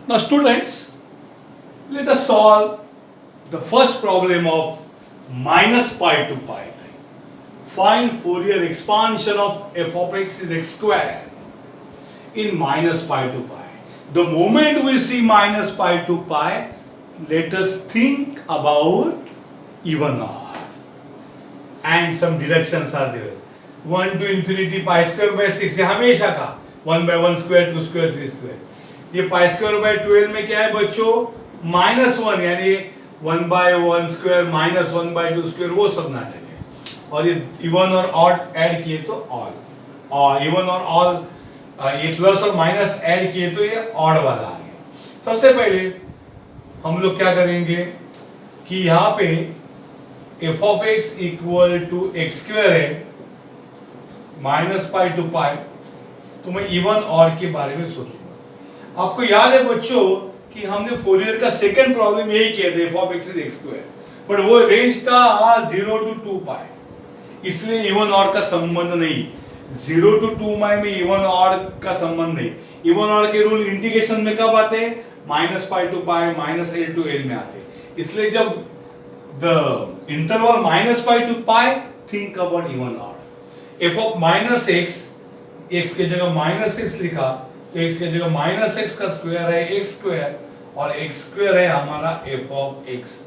Now students, let us solve the first problem of minus pi to pi. Find Fourier expansion of f of x is x square in minus pi to pi. The moment we see minus pi to pi, let us think about even odd. And some deductions are there. 1 to infinity pi square by 6 ये हमेशा था 1 by 1 square 2 square 3 square. ये pi square by 12 में क्या है बच्चों minus 1 यानी 1 by 1 square minus 1 by 2 square वो सब नाटक है. और ये इवन और ऑड ऐड किए तो ऑल और इवन और ऑल ये प्लस और माइनस ऐड किए तो ये ऑड वाला आ गया. सबसे पहले हम लोग क्या करेंगे कि यहाँ पे f of x equal to x square है माइनस पाई टू पाई, तो मैं इवन और के बारे में सोचूंगा. आपको याद है बच्चों कि हमने फोरियर का सेकंड प्रॉब्लम यही किया था f of x is x square, but वो रेंज था 0 to 2 पाई, इसलिए इवन और का संबंध नहीं. 0 to 2 पाई में इवन और का संबंध नहीं. इवन और के रूल इंटीग्रेशन में कब आते हैं? Minus pi to pi minus l to l में आते हैं. इसलिए जब the interval minus pi to pi think about even और. f of minus x, x की जगह माइनस एक्स लिखा तो एक्स की जगह माइनस एक्स का स्क्वायर है एक्स स्क्वायर और एक्स स्क्वायर है हमारा f of x.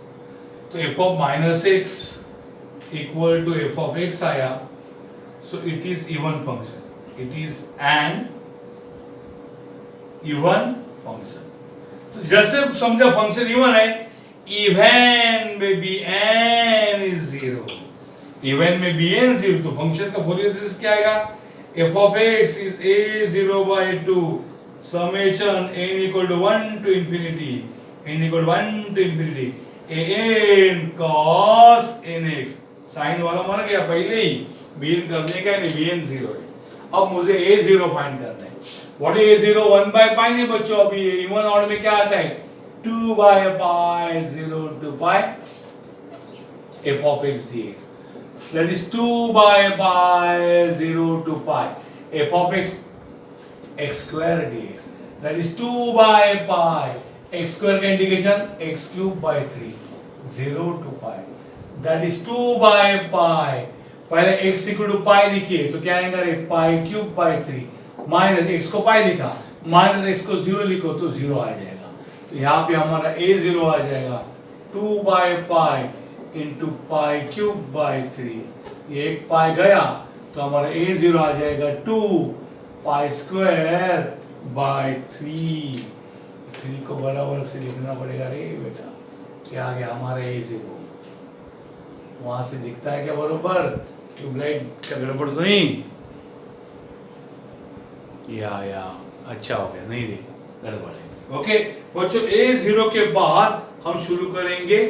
तो f of minus x equal to f of x आया. So it is even function. It is an even function. तो जैसे समझा फंक्शन इवन है, इवन में भी n is 0. इवन में भी n 0 तो फंक्शन का फोरियर सीरीज क्या आएगा? f of x is a0 by 2 summation n equal to 1 to infinity n equal to 1 to infinity an cos nx. Sine वाला मर गया पहले ही, bn करने का नहीं, bn 0 है. अब मुझे a0 फाइंड करना है. What is a0? 1 by pi नहीं बच्चों, अभी इवन ऑड में क्या आता है? 2 by pi 0 to pi f of x dx. That is 2 by pi 0 to pi f of x x square dx. That is 2 by pi x square का integration x cube by 3 0 to pi. That is 2 by pi. पहले x equal to pi लिखिए तो क्या आएगा रे? pi cube by 3 minus x को pi लिखा minus x को 0 लिखो तो 0 आ जाएगा. तो यहाँ पे हमारा a0 आ जाएगा 2 by pi into pi cube by 3. ये एक pi गया तो हमारा a0 आ जाएगा 2 pi square by 3. 3 को बराबर से लिखना पड़ेगा रे बेटा. क्या आ गया हमारा a0? वहां से दिखता है क्या बरोबर? ट्यूबलाइट का गड़बड़ तो नहीं? या अच्छा हो गया, नहीं देख गड़बड़ है. ओके बच्चों, a0 के बाद हम शुरू करेंगे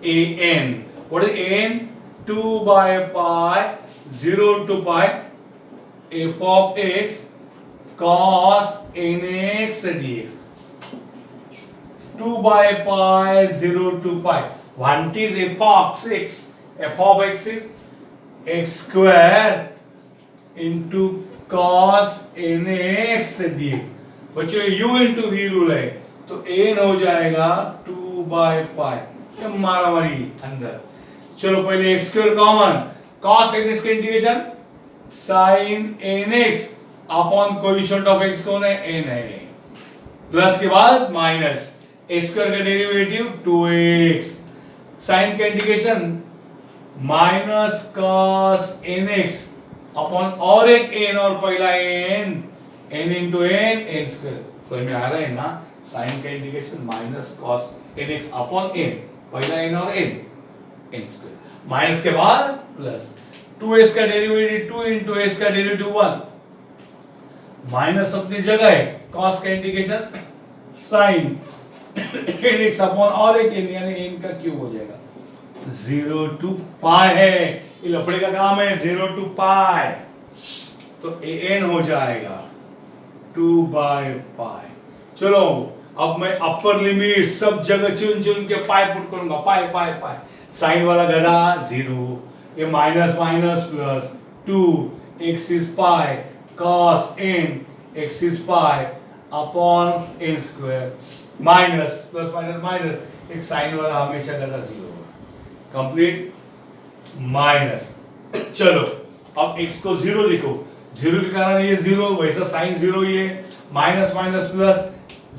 an. What is an? 2 by pi 0 to pi f of x cos nx dx. 2 by pi 0 to pi. What is f of x? f of x is x square into cos nx dx. बच्चों u into v rule है तो n हो जाएगा 2 by pi. ये मारामारी अंदर. चलो पहले x square common, cos nx का integration sin nx upon coefficient of x कौन है? n है. प्लस के बाद माइनस x स्क्वायर का डेरिवेटिव 2x. sin का integration minus cos nx upon और एक n और पहला n into n स्क्वायर. समझ में आ रहा है ना? sin का integration minus cos nx upon n, पहला n और n स्क्वायर. माइनस के बाद प्लस 2s का डेरिवेटिव 2 into s का डेरिवेटिव 1. माइनस अपनी जगह है, cos का इंटीग्रेशन sin nx अपॉन और एक n यानी n का क्यूब हो जाएगा. 0 to pi है, ये लफड़े का काम है. 0 to pi तो an हो जाएगा 2 by pi. चलो अब मैं अपर लिमिट सब जगह चुन के पाई पुट करूंगा. पाई पाई पाई साइन वाला गधा 0, ये minus minus plus 2 x is pi cos n x is pi upon n square minus plus minus minus एक साइन वाला हमेशा गधा जीरो होगा कंप्लीट माइनस चलो अब x को जीरो लिखो जीरो के कारण ये जीरो वैसा साइन जीरो ही है minus minus plus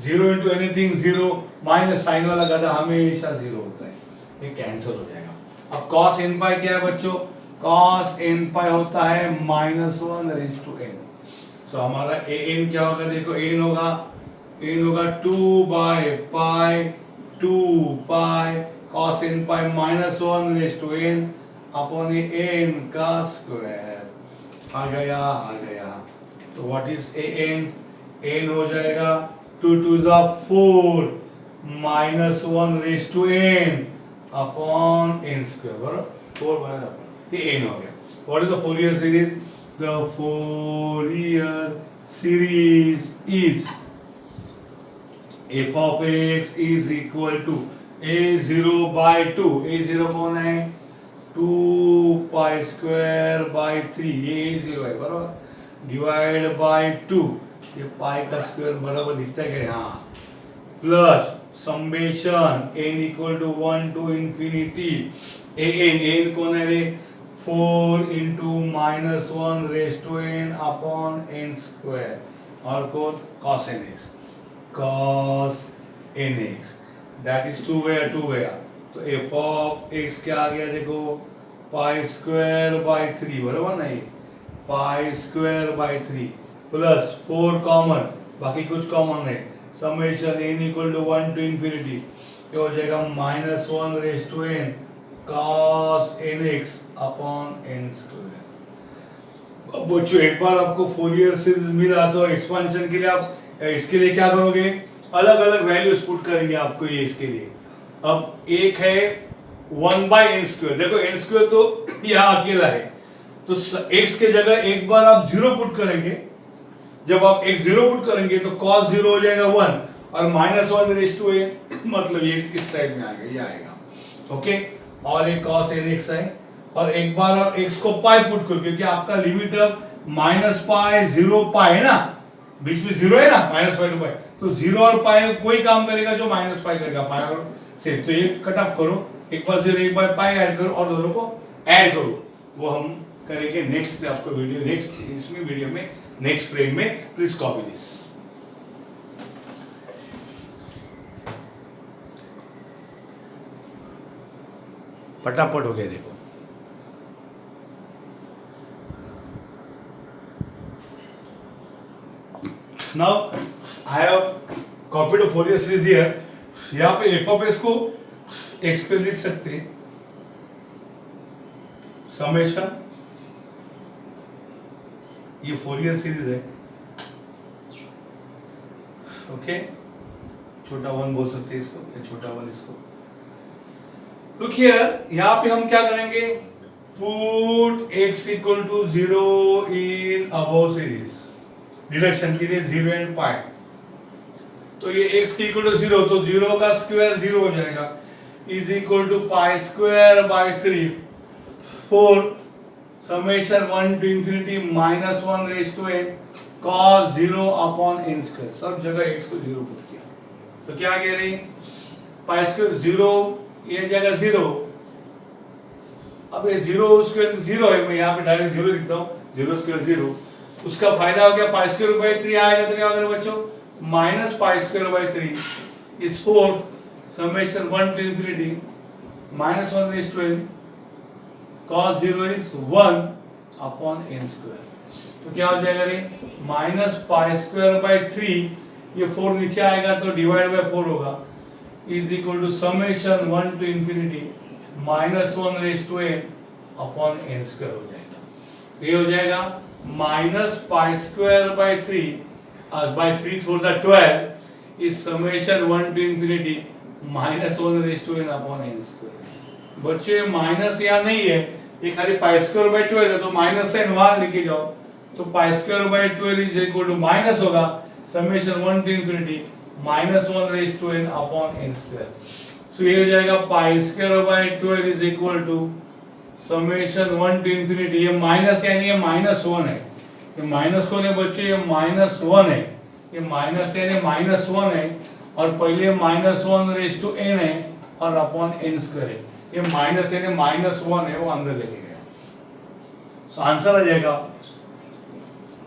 zero into anything zero minus sine वाला गधा हमेशा जीरो होता है ये कैंसिल हो जाएगा अब cos n पाई क्या है बच्चों cos n पाई होता है -1 रेज़ टू n तो हमारा an क्या होगा देखो n होगा 2 by pi 2 pi cos n पाई -1 raise to n upon n का स्क्वायर आ गया तो व्हाट इज an हो जाएगा 2 2 4 -1 raise to n upon n square बराबर 4 बाय ये n हो गया what is the Fourier series the Fourier series is f of x is equal to a0 by 2 a0 कौन है 2 पाई स्क्वायर बाय 3 ये a0 है बराबर डिवाइड बाय 2 ये पाई का स्क्वायर बराबर दिखता है क्या हाँ plus summation n equal to 1 to infinity an कौन है रे 4 into -1 raise to n upon n square और कौन cos nx दैट इज 2 गया तो f ऑफ x क्या आ गया देखो पाई स्क्वायर बाय 3 बराबर नहीं pi square by 3 plus 4 common बाकी कुछ कॉमन नहीं summation n equal to 1 to infinity ये हो जाएगा -1 raise to n cos nx upon n square अब बच्चों एक बार आपको फोरियर सीरीज मिला तो एक्सपेंशन के लिए आप इसके लिए क्या करोगे अलग अलग वैल्यूज पुट करेंगे आपको ये इसके लिए अब एक है 1 बाय n स्क्वायर देखो n स्क्वायर तो यहाँ अकेला है तो x के जगह एक बार आप 0 पुट करेंगे जब आप x 0 पुट करेंगे तो cos 0 हो जाएगा 1 और -1 रेज़ टू n मतलब ये इस टाइप में आएगा ये आएगा ओके और एक cos nx है और एक बार आप x को पाई पुट करो क्योंकि आपका लिमिट अब -पाई 0 पाई है ना बीच में 0 है ना -पाई टू पाई तो 0 और पाई कोई काम करेगा जो -पाई करेगा पाई और से तो ये कट ऑफ करो एक बार 0 एक बार पाई ऐड करो और दोनों को ऐड करो वो हम करेंगे नेक्स्ट आपको वीडियो नेक्स्ट इसमें वीडियो में नेक्स्ट फ्रेम में प्लीज कॉपी दिस फटाफट हो गया देखो now I have copied a Fourier series here यहाँ पे f of s को x पे लिख सकते हैं समेशन ये फोरियर सीरीज है ओके छोटा वन बोल सकते हैं इसको या छोटा वन इसको लुक हियर यहाँ पे हम क्या करेंगे put x equal to 0 in above series deduction के लिए 0 एंड पाई तो ये x की इक्वल टू 0 तो 0 का स्क्वायर 0 हो जाएगा is equal to pi square by 3 4 summation 1 to infinity -1 raise to n cos 0 upon n square सब जगह x को 0 पुट किया तो क्या कह रहे हैं पाई स्क्वायर 0 ये जगह 0 अब ये 0 स्क्वायर 0 है मैं यहाँ पे डायरेक्ट 0 लिखता हूँ 0 स्क्वायर 0 उसका फायदा हो गया पाई स्क्वायर बाय 3 आएगा तो क्या होगा बच्चों minus pi square by 3 is 4 summation 1 to infinity -1 raise to n cos 0 is 1 upon n square तो क्या हो जाएगा रे माइनस पाई स्क्वायर बाय 3 ये 4 नीचे आएगा तो डिवाइड बाय 4 होगा is equal to summation 1 to infinity -1 raise to n upon n square हो जाएगा ये हो जाएगा minus pi square by 3 by 3 through the 12 is summation 1 to infinity -1 raised to n upon n square बच्चों ये minus यहाँ नहीं है ये खाली पाई स्क्वायर बाय 12 है तो माइनस साइन वहां लेके जाओ तो pi square by 12 is equal to minus होगा summation 1 to infinity -1 raise to n upon n square so ये हो जाएगा pi square by 12 is equal to summation 1 to infinity ये माइनस यानी ये -1 है ये माइनस कौन है बच्चे ये -1 है ये माइनस एन है, माइनस वन है, और पहले minus one raise to n है और अपॉन एन स्क्वायर है। ये माइनस एन है, माइनस वन है, वो अंदर लेके गया। सो आंसर आ जाएगा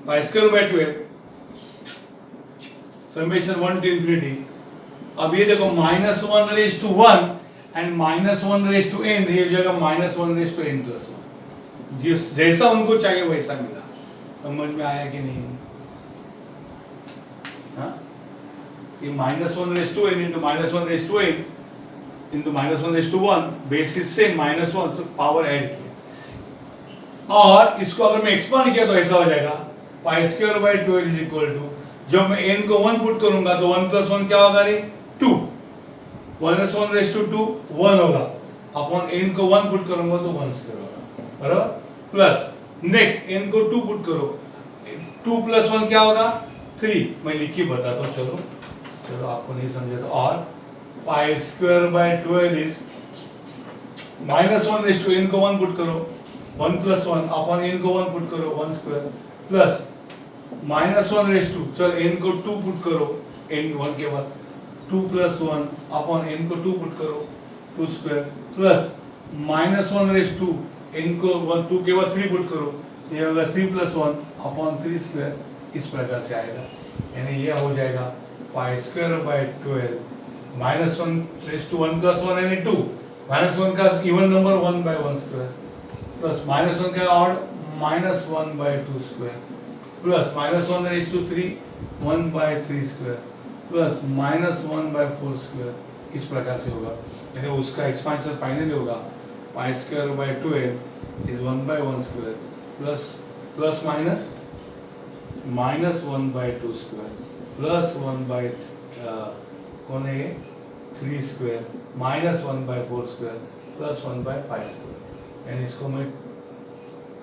पाई स्क्वायर बाय 12 समेशन 1 टू इंफिनिटी। अब ये देखो minus one raise to one and minus one raise to n, ये जगह minus one raise to n plus one, जिस जैसा उनको चाहिए वैसा मिला। समझ में आया कि नहीं? हाँ, ये minus one raise to n into minus one raise to n into minus one raise to one, basis से माइनस वन तो पावर ऐड किया, और इसको अगर मैं एक्सपांड किया तो ऐसा हो जाएगा pi square by 12 is equal to, जब मैं n को 1 पुट करूंगा तो 1 प्लस 1 क्या होगा रे? 2, 1 रेज टू 2 1 होगा, अपॉन n को 1 पुट करूंगा तो 1 स्क्वायर होगा, बराबर, प्लस नेक्स्ट n को 2 पुट करो, 2 प्लस 1 क्या होगा? 3। मैं लिख के बताता हूँ, चलो आपको नहीं समझे तो, और pi square by 12 is minus 1 raise to n को 1 पुट करो 1 प्लस 1 अपॉन n को 1 पुट करो 1 square, plus minus 1 raise to, चलो n को 2 पुट करो, n 1 के बाद 2 प्लस 1 अपॉन n को 2 पुट करो 2 square, plus minus 1 raise to, n को 1 2 के बाद 3 पुट करो, ये होगा 3 प्लस 1 अपॉन 3 स्क्वायर, इस प्रकार से आएगा। यानी ये हो जाएगा pi square by 12 minus 1 raise to 1 plus 1 यानी 2, माइनस 1 का even number 1 by 1 square, plus minus 1 का odd minus 1 by 2 square, plus minus 1 raise to 3 1 by 3 square, plus minus 1 by 4 square, इस प्रकार से होगा। यानी उसका एक्सपांशन फाइनली होगा pi square by 12 is 1 by 1 square plus minus minus 1 by 2 square plus 1 by कौन है 3 square minus 1 by 4 square plus 1 by 5 square. यानी इसको मैं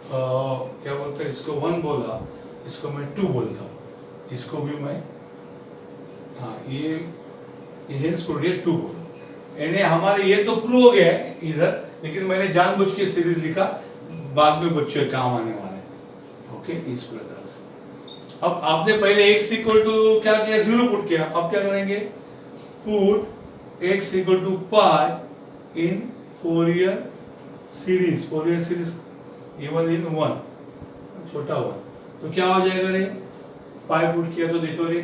क्या बोलते हैं, इसको 1 बोला, इसको मैं 2 बोलता हूँ, इसको भी मैं हाँ ये इसको ये 2 बोलो। यानी हमारे ये तो प्रूव हो गया है इधर, लेकिन मैंने जानबूझ के सीरीज लिखा, बाद में बच्चों के काम आने वाला है। ओके, इस प्रकार से। अब आपने पहले x इक्वल टू क्या किया, 0 पुट किया, अब क्या करेंगे, put x equal to pi in Fourier series even in 1 छोटा 1, तो क्या हो जाएगा रे, पाई पुट किया तो देखो रे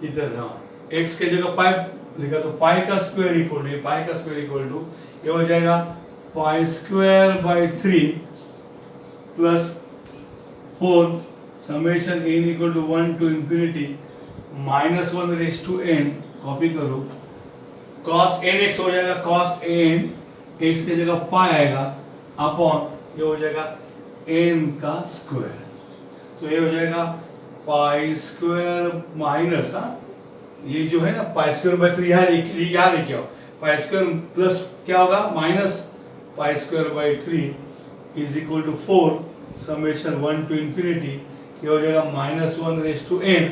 इधर, हाँ x के जगह पाई लिखा तो पाई का स्क्वायर इक्वल टू ये हो जाएगा pi square by 3 plus 4 summation n equal to 1 to infinity minus 1 raise to n, copy करो, cos nx हो जाएगा cos n, x के जगह पाई आएगा अपॉन ये हो जाएगा n का स्क्वायर, तो ये हो जाएगा पाई स्क्वायर माइनस, हाँ ये जो है ना पाई स्क्वायर बाय 3 यहाँ लेके आओ, पाई स्क्वायर प्लस क्या होगा minus pi square by 3 is equal to 4 summation 1 to infinity, ये हो जाएगा minus 1 raise to n,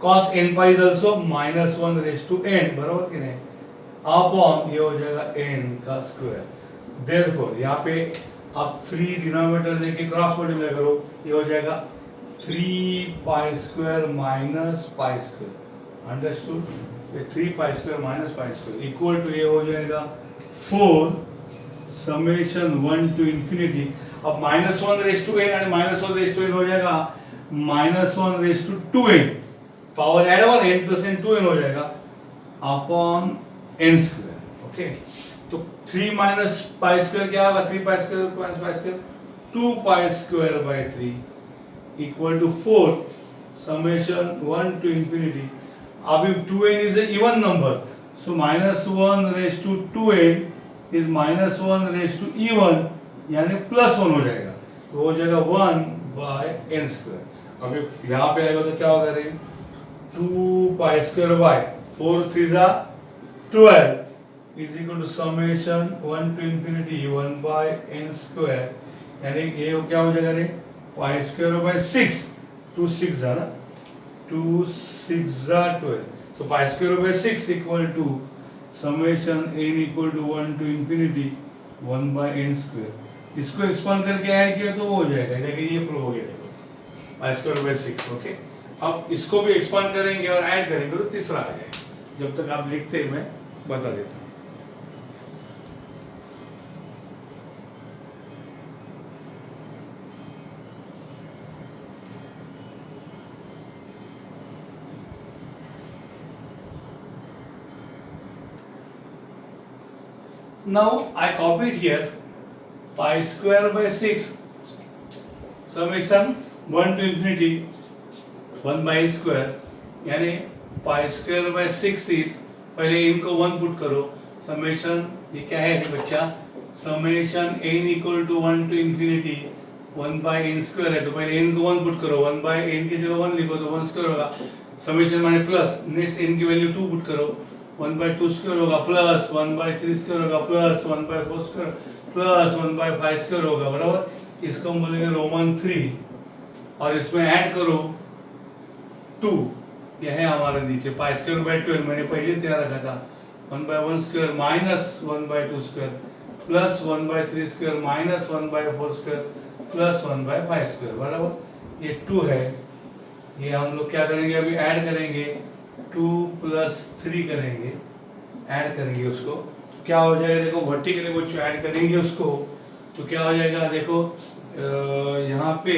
cos n pi is also minus 1 raise to n, बराबर कि नहीं, अपॉन ये हो जाएगा n का स्क्वायर। देयरफॉर यहाँ पे आप 3 डिनोमिनेटर लेके क्रॉस मल्टीप्लाई करो, ये हो जाएगा 3 pi square minus pi square, understood, ये 3 pi square minus pi square equal to ये हो जाएगा 4 समेशन 1 टू इंफिनिटी, अब माइनस 1 रेज टू n और माइनस 1 रेज टू n हो जाएगा minus 1 raise to 2n, power add over n plus n 2n हो जाएगा अपॉन n स्क्वायर। ओके, तो 3 माइनस पाई स्क्वायर क्या होगा, 3 pi square minus pi square 2 pi square by 3 equal to 4 summation 1 to infinity, अभी 2n is a even number, so minus 1 raise to 2n is minus 1 raise to even, यानी plus 1 हो जाएगा, तो हो जाएगा 1 by n square. अभी यहाँ पे आएगा तो क्या होगा रे, 2 पाई स्क्वायर बाय 4 3 जा 12 is equal to summation 1 to infinity 1 by n square, यानी ये क्या हो जाएगा रे, पाई स्क्वायर बाय 6 2 6 जा ना 2 6 जा 12, तो pi square by 6 equal to summation n equal to 1 to infinity 1 by n square, इसको एक्सपांड करके ऐड किया तो वो हो जाएगा, लेकिन ये प्रूव हो गया, देखो पाई स्क्वायर बाय 6। ओके, अब इसको भी एक्सपांड करेंगे और ऐड करेंगे तो तीसरा आ जाएगा। जब तक आप लिखते हैं मैं बता देता हूँ। Now I copied here pi square by 6 summation 1 to infinity 1 by square, यानी pi square by 6 is, पहले इनको 1 पुट करो, समेशन ये क्या है बच्चा, summation n equal to 1 to infinity 1 by n square है, तो पहले n को 1 पुट करो, 1 by n की जगह 1 लिखो तो 1 स्क्वायर होगा, समेशन माने प्लस, नेक्स्ट n की वैल्यू 2 पुट करो, 1 by 2 स्क्वायर होगा प्लस 1 by 3 स्क्वायर होगा plus 1 by 4 square plus 1 by 5 square होगा, बराबर। इसको हम बोलेंगे रोमन 3 और इसमें ऐड करो 2, यह है हमारे नीचे पाई स्क्वायर बाय 12, मैंने पहले तैयार रखा था, 1 by 1 square minus 1 by 2 square plus 1 by 3 square minus 1 by 4 square plus 1 by 5 square, बराबर। ये 2 है, ये हम लोग क्या करेंगे अभी ऐड करेंगे, 2 प्लस 3 करेंगे, ऐड करेंगे उसको, क्या हो जाएगा देखो, वर्टिकली वो ऐड करेंगे उसको तो क्या हो जाएगा देखो, यहाँ पे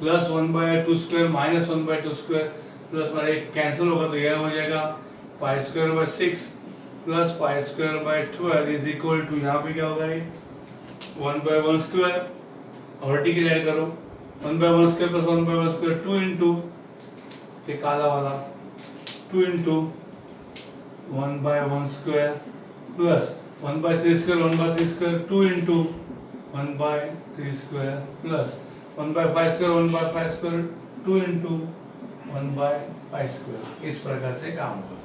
plus 1 by 2 square minus 1 by 2 square plus हमारे कैंसिल होगा तो यह हो जाएगा pi square by 6 plus pi square by 12 is equal to, यहाँ पे क्या होगा ये 1 by 1 स्क्वायर, वर्टिकल ऐड करो, 1 by 1 square plus 1 by 1 square 2 into ये काला वाला 2 into 1 by 1 square plus 1 by 3 square 1 by 3 square 2 into 1 by 3 square plus 1 by 5 square 1 by 5 square 2 into 1 by 5 square, इस प्रकार से काम होगा।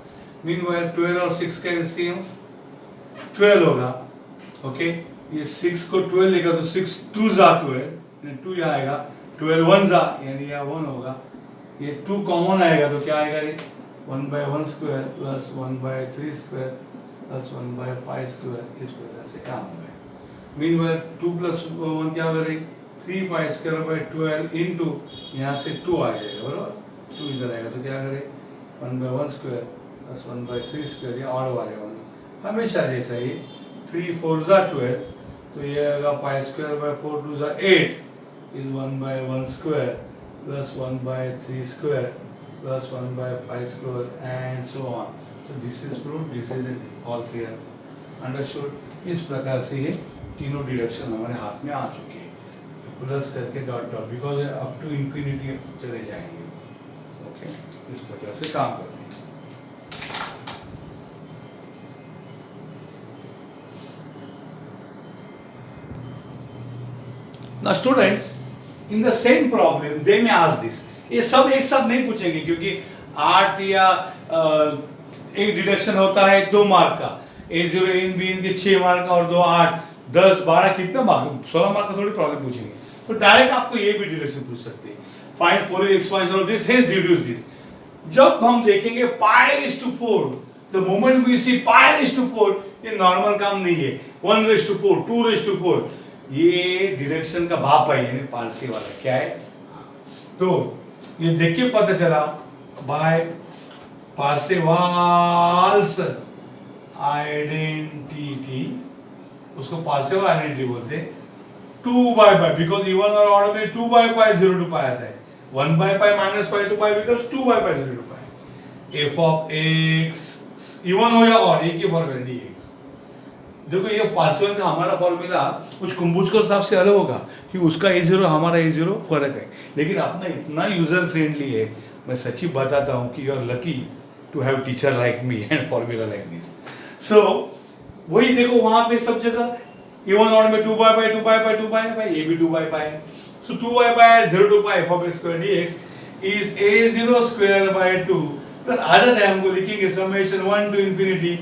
मीनवाइल 12 और 6 का एलसीएम 12 होगा, ओके, ये 6 को 12 लिखा तो 6 2 जा 12, 2 यहाँ आएगा, 12 1 जा यानी यहाँ 1 होगा, ये 2 कॉमन आएगा तो क्या आएगा ये 1 by 1 square plus 1 by 3 square plus 1 by 5 square, इस प्रकार से काम होगा। मीनवाइल 2 प्लस 1 क्या होगा 3 पाई स्क्वायर बाय 12 इंटू यहाँ से 2 आ जाएगा, बराबर, 2 इधर आएगा तो क्या करे 1 by 1 square plus 1 by 3 square, ये ऑड वाले वन हमेशा जैसा ही 3 4 जा 12, तो ये आएगा पाई स्क्वायर बाय 4 2 जा 8 is 1 by 1 square plus 1 by 3 square plus 1 by 5 square and so on. So this is proved, this is all clear, understood। इस प्रकार से ये तीनों डिडक्शन हमारे हाथ में आ चुके हैं, प्लस करके dot dot, because up to infinity चले जाएंगे, ओके, इस प्रकार से काम करते हैं। Now students, in the same problem they may ask this, ये सब एक साथ नहीं पूछेंगे क्योंकि 8 या एक डिडक्शन होता है 2 मार्क का, A0 इन बी इनके 6 मार्क का और 2 8 10 12 कितना मार्क, 16 मार्क का थोड़ी प्रॉब्लम पूछेंगे, तो डायरेक्ट आपको ये भी डिडक्शन पूछ सकते हैं, find Fourier expansion of this, hence deduce this. जब हम देखेंगे pi raise to 4, the moment we see pi raise to 4, ये नॉर्मल काम नहीं है, 1 रेज़ टू 4 2 रेज़ टू 4, ये डिडक्शन का बाप है, यानी पारसी वाला क्या है, तो ये देख के पता चला बाय पार्सेवाल्स आइडेंटिटी, उसको पार्सेवल आइडेंटिटी बोलते हैं, 2 by pi, बिकॉज इवन और ऑड में 2 by pi 0 to pi आता है, 1 by pi minus pi to pi becomes 2 by pi 0 to pi, f of x even हो या ऑड, एक ही फॉर्मूला dx। देखो ये पार्सेवल का हमारा फॉर्मूला कुछ कुंभुज के हिसाब से अलग होगा कि उसका a0 हमारा a0 फर्क है, लेकिन अपना इतना यूजर फ्रेंडली है, मैं सच्ची बताता हूँ कि you are lucky to have teacher like me and formula like this. So वही देखो वहां पे सब जगह इवन ऑड में 2 by pi 2 by pi 2 by pi, ये भी 2 by pi है, so 2 by pi 0 to pi f of x square dx is a0 square by 2 plus आदत है हमको लिखेंगे summation 1 to infinity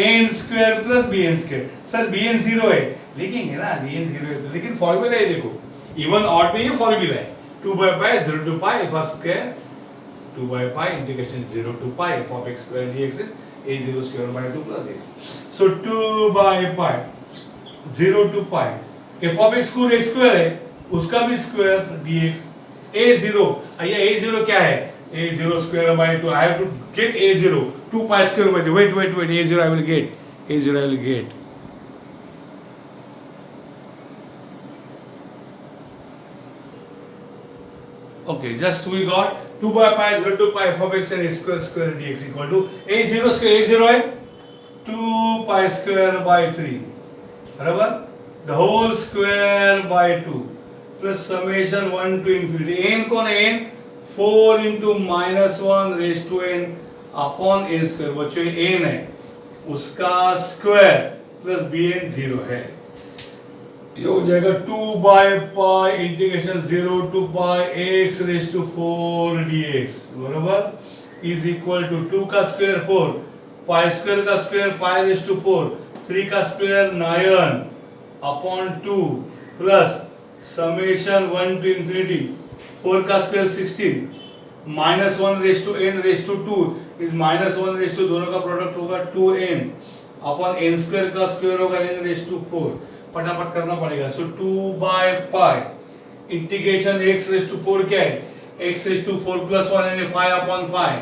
n square plus bn square, sir bn 0 है लिखेंगे ना, bn 0 है तो, लेकिन फॉर्मूला है देखो, इवन ऑड में ये फॉर्मूला है 2 by pi 0 to pi f square 2 by pi integration 0 to pi f of x square dx is a0 square by 2 plus x, so 2 by pi 0 to pi f of x को x square है, उसका भी square dx a0, ये a0 क्या है a0 square by 2. I have to get a0. 2 pi square by 2. Wait. a0 I will get. a0 I will get. Okay, just we got 2 by pi is 2 pi f of x and a square dx equal to a0 square. a0 है 2 pi square by 3 बराबर, the whole square by 2 plus summation 1 to infinity. n कौन है? n 4 into minus 1 raised to n upon n square. बच्चों n है उसका square plus bn 0 है. ये हो जाएगा 2 by pi integration 0 to pi x raise to 4 dx बराबर इज इक्वल टू 2 का स्क्वायर 4 पाई स्क्वायर का स्क्वायर पाई रेज टू 4 3 का square 9 upon 2 plus summation 1 to infinity 4 का square 16 minus 1 raise to n raise to 2 is minus 1 raise to दोनों का product होगा 2n upon n square का square होगा n raise to 4. फटाफट करना पड़ेगा. So 2 by pi integration x raise to 4 क्या है? x रेज टू 4 प्लस 1 यानी 5 upon 5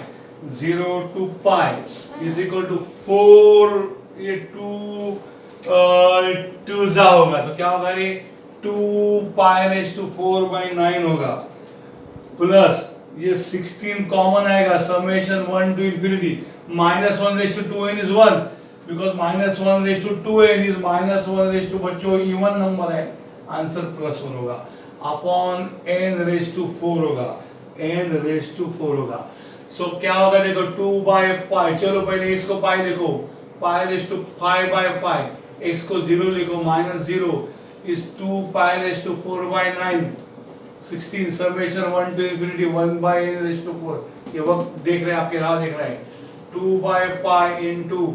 0 to pi is equal to 4. ये 2 जा होगा तो क्या होगा रे? 2 पाई रेज टू 4 बाय 9 होगा प्लस ये 16 कॉमन आएगा summation 1 to infinity minus 1 raise to 2n is 1 because minus 1 raised to 2n is minus 1 raised to बच्चों इवन नंबर है आंसर प्लस 1 होगा अपॉन n raised to 4 होगा n raised to 4 होगा. सो क्या होगा देखो 2 बाय पाई. चलो पहले x को पाई लिखो pi raised to 5 by pi x को 0 लिखो minus 0 is 2 pi raised to 4 by 9 16 summation 1 to infinity 1 by n raised to 4. ये वक्त देख रहे हैं आपके राह देख रहे हैं 2 by pi into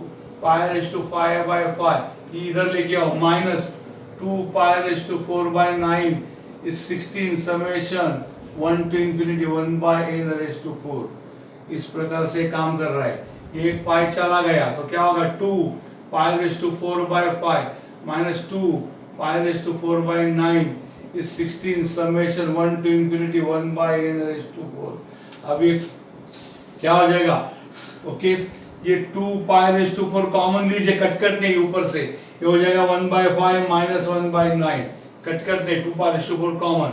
pi raise to 5 by 5 इधर लेके आओ minus 2 pi raise to 4 by 9 is 16 summation 1 to infinity 1 by n raise to 4. इस प्रकार से काम कर रहा है. ये एक पाई चला गया तो क्या होगा 2 pi raise to 4 by 5 minus 2 pi raise to 4 by 9 is 16 summation 1 to infinity 1 by n raise to 4. अब ये क्या हो जाएगा? ओके ये 2 पाई रेज टू 4 कॉमन लीजिए कट नहीं ऊपर से ये हो जाएगा 1 बाय 5 माइनस 1 बाय 9 कट नहीं 2 pi raise to 4 common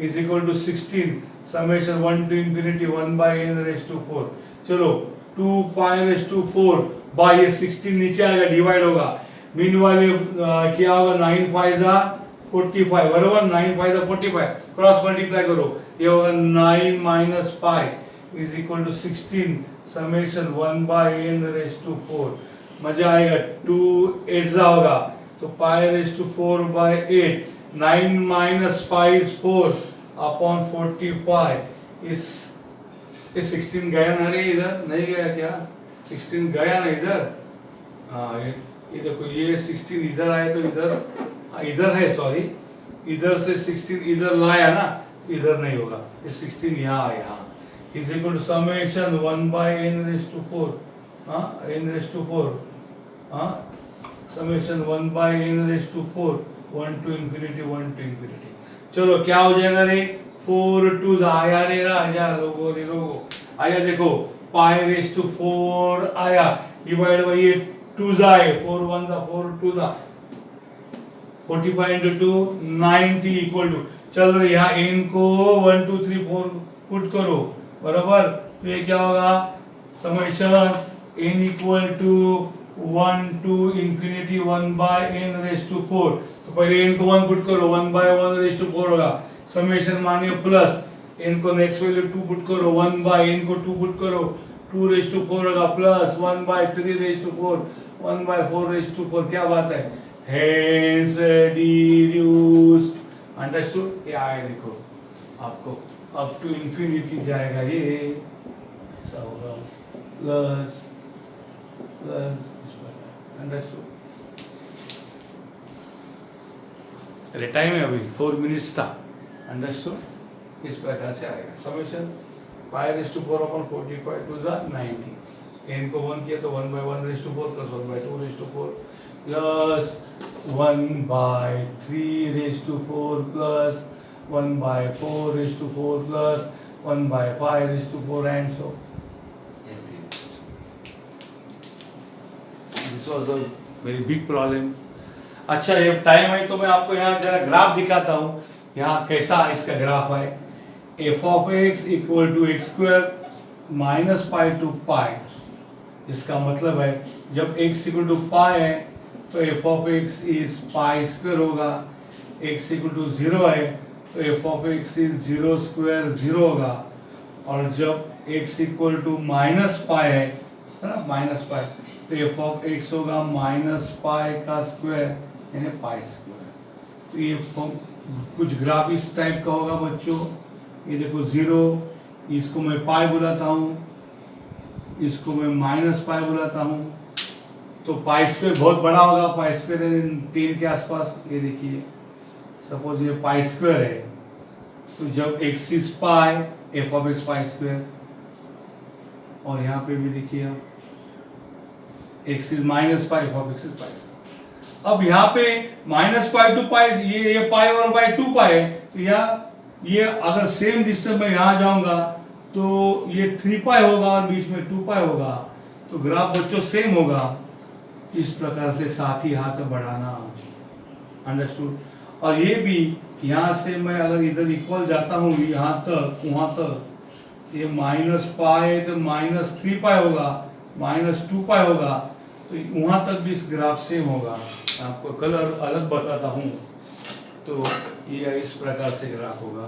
is equal to 16 summation 1 to infinity 1 by n raise to 4. चलो 2 पाई रेज टू 4 बाय ये 16 नीचे आएगा डिवाइड होगा मीनवाइल क्या होगा 9 5 जा 45 बराबर 9 5 जा 45 क्रॉस मल्टीप्लाई करो ये होगा 9 minus 5 is equal to 16 summation 1 by n raise to 4. मजा आएगा 2 8 जा होगा तो pi raise to 4 by 8 9 minus 5 is 4 upon 45 इस 16 गया ना रे इधर नहीं गया क्या? 16 गया ना इधर. हाँ ये देखो ये 16 इधर आए तो इधर है सॉरी इधर से 16 इधर लाया ना इधर नहीं होगा ये 16 यहाँ आया is equal to summation 1 by n raised to 4 n raised to 4 summation 1 by n raised to 4 1 to infinity. चलो क्या हो जाएगा रे 4 2 आया रे आया लोगो आया देखो पाई रेज टू 4 आया डिवाइड बाय ये 2 जाए 4 1 जा 4 2 जा 45 into 2 90 इक्वल टू चल रही यहाँ n को 1 2 3 4 पुट करो बराबर तो ये क्या होगा summation n equal to 1 to infinity 1 by n raised to 4. तो पहले n को 1 पुट करो 1 by 1 raised to 4 होगा समेशन मानिए प्लस n को नेक्स्ट वैल्यू 2 पुट करो 1 by n को 2 पुट करो 2 raised to 4 होगा plus 1 by 3 raised to 4 1 by 4 raised to 4. क्या बात है? hence deduced. अंडरस्टूड? ये आया देखो आपको अप टू इंफिनिटी जाएगा ये ऐसा होगा प्लस प्लस अंडरस्टूड. अरे टाइम है अभी 4 मिनट्स था. अंडरस्टूड? इस प्रकार से आएगा summation pi raise to 4 upon 45 to the 90 n को 1 किया तो 1 by 1 raise to 4 plus 1 by 2 raise to 4 plus 1 by 3 raise to 4 plus 1 by 4 raised to 4 plus 1/5 and so this was a very big problem. अच्छा ये time है तो मैं आपको यहाँ जरा ग्राफ दिखाता हूँ, यहाँ कैसा इसका ग्राफ है। f of x equal to x square minus pi to pi, इसका मतलब है जब x इक्वल टू पाई है तो f of x is pi square होगा, x इक्वल टू 0 है तो f of x is 0 square 0 होगा, और जब x equal to minus pi है ना, माइनस पाई, तो f of x होगा माइनस पाई का स्क्वायर यानी पाई स्क्वायर। तो ये कुछ ग्राफ इस टाइप का होगा बच्चों, ये देखो 0, इसको मैं पाई बुलाता हूँ, इसको मैं माइनस पाई बुलाता हूँ, तो पाई स्क्वायर बहुत बड़ा होगा, पाई स्क्वायर 3 के आसपास। ये देखिए सपोज ये पाई स्क्वायर है, तो जब x is pi f of x pi square, और यहाँ पे भी देखिए आप x is minus pi f of x is pi square. अब यहाँ पे माइनस पाई टू पाई, ये पाई और बाई 2 पाई है, तो यहाँ ये अगर सेम डिस्टेंस में यहाँ जाऊंगा तो ये 3 पाई होगा और बीच में 2 पाई होगा, तो ग्राफ बच्चों सेम होगा। इस प्रकार से साथ ही हाथ बढ़ाना, अंडरस्टूड। और ये भी यहाँ से मैं अगर इधर इक्वल जाता हूँ यहाँ तक वहाँ तक, ये माइनस पाई तो माइनस 3 पाई होगा, माइनस 2 पाई होगा, तो वहाँ तक भी इस ग्राफ सेम होगा। आपको कलर अलग बताता हूँ, तो ये इस प्रकार से ग्राफ होगा,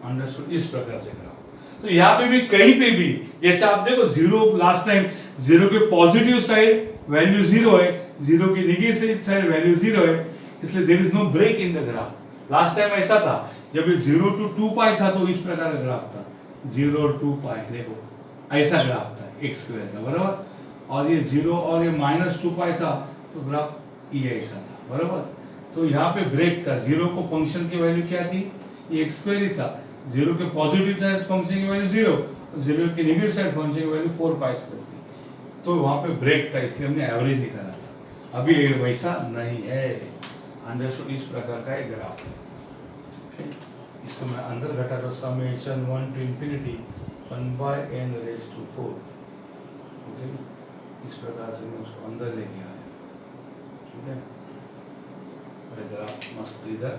अंडरस्टूड, इस प्रकार से ग्राफ। तो यहाँ पे भी कहीं पे भी जैसे आप देखो 0 लास्ट टाइम 0 के पॉजिटिव साइड वैल्यू 0 है, 0 की नेगेटिव साइड वैल्यू 0 है, इसलिए there is no break in the graph. Last time ऐसा था जब ये 0 to 2 पाई था तो इस प्रकार का ग्राफ था, 0 2 पाई, देखो ऐसा ग्राफ था x स्क्वायर का, बराबर। और ये 0 और ये माइनस 2 पाई था तो ग्राफ ये ऐसा था, बराबर। तो यहाँ पे ब्रेक था, 0 को फंक्शन की वैल्यू क्या थी, ये x स्क्वायर ही था, 0 के पॉजिटिव साइड फंक्शन की वैल्यू 0, 0 के नेगेटिव साइड फंक्शन की वैल्यू 4 पाई स्क्वायर थी, तो वहाँ पे ब्रेक था, इसलिए हमने एवरेज निकाला था। अभी ये वैसा नहीं है, अंडरस्टूड, इस प्रकार का एक ग्राफ है। इसको मैं अंदर घटा दो, summation 1 to infinity 1/n raised to 4, okay, इस प्रकार से मैं उसको अंदर लेके आया, ठीक है। और ग्राफ मस्त इधर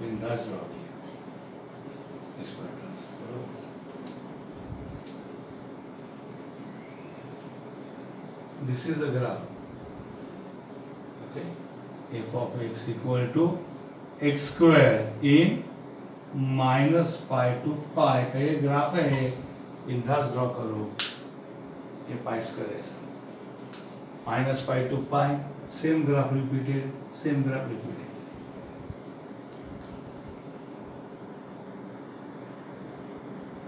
बिंदास ड्रॉ किया इस प्रकार से, बरोबर। This is the graph, okay. f of x equal to x square in minus pi to pi का ये ग्राफ है, बिंदास ड्रॉ करो, ये पाई स्क्वायर ऐसा, minus pi to pi, same graph repeated, same graph repeated.